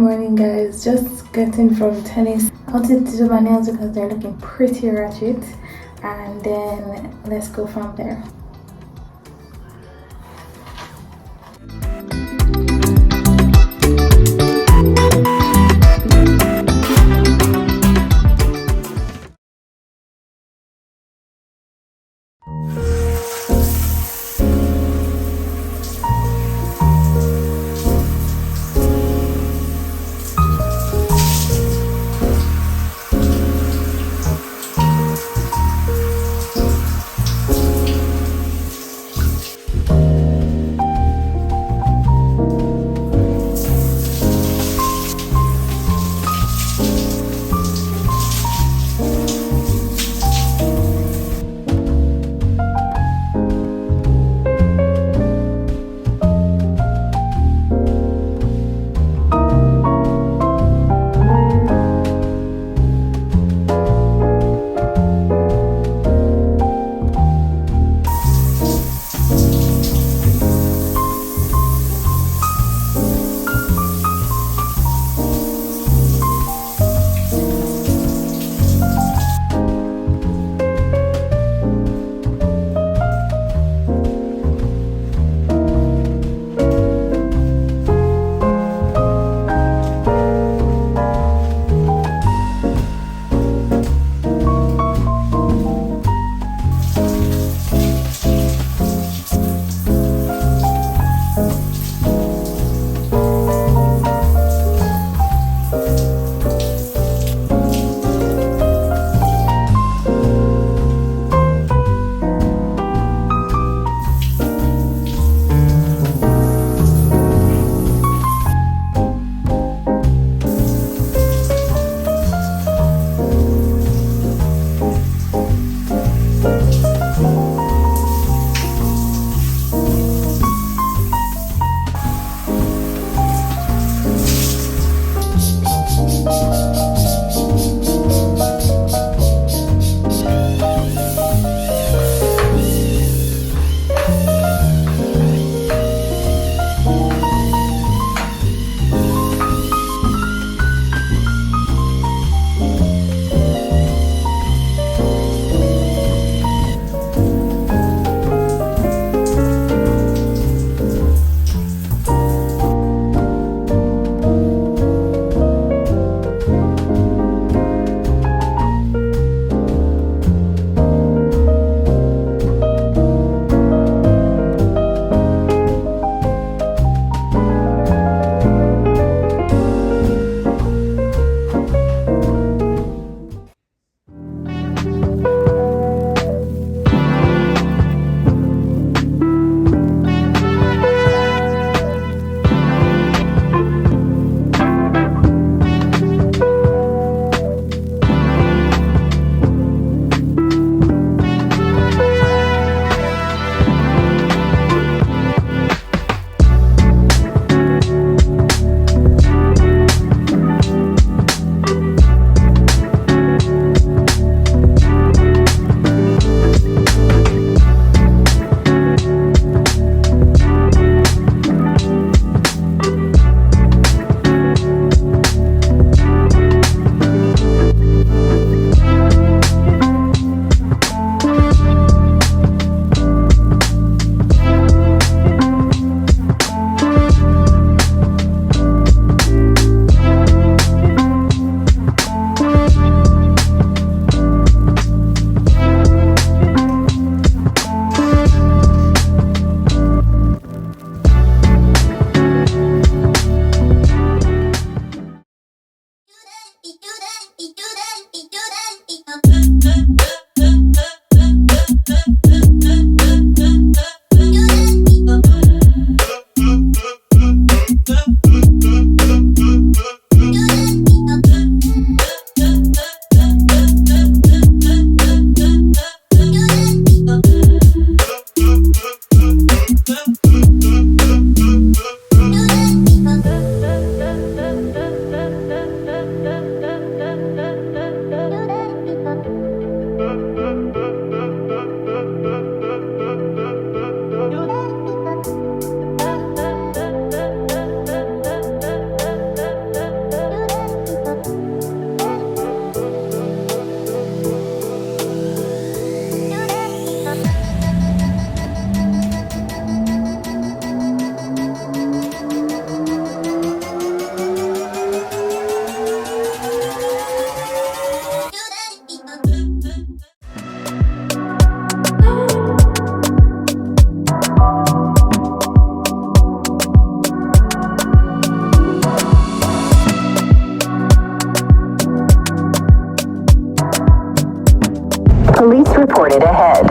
morning, guys. Just getting from tennis. I wanted to do my nails because they're looking pretty ratchet, and then let's go from there. Police reported ahead.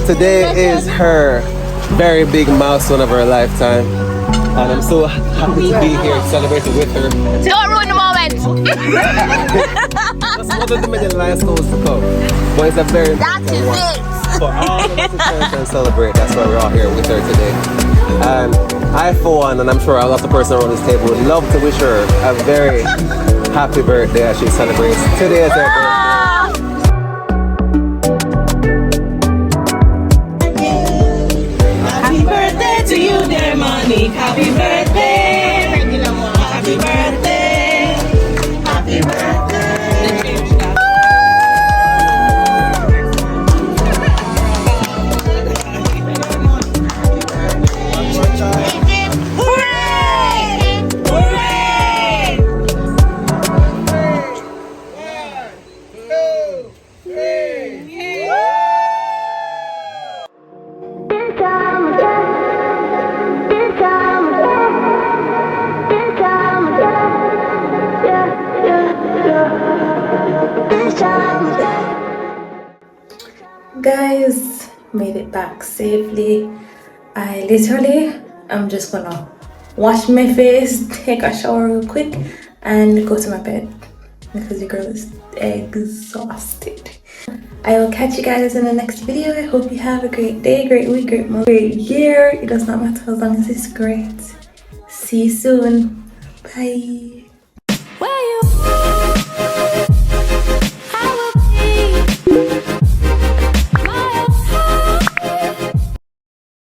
Today is her very big milestone of her lifetime, and I'm so happy to be here celebrating with her. Don't ruin the moment. That's one of the many milestones to come, but it's a very That important is one. it. For all of us to cherish and celebrate, that's why we're all here with her today. And I, for one, and I'm sure a lot of persons around this table would love to wish her a very happy birthday as she celebrates. Today is her birthday. Happy birthday to you, dear Monique. Happy birthday. Happy birthday. Happy birthday. Hooray! Hooray! Guys, made it back safely. I'm just gonna wash my face, take a shower real quick, and go to my bed because the girl is exhausted. I will catch you guys in the next video. I hope you have a great day, great week, great month, great year. It does not matter as long as it's great. See you soon. Bye.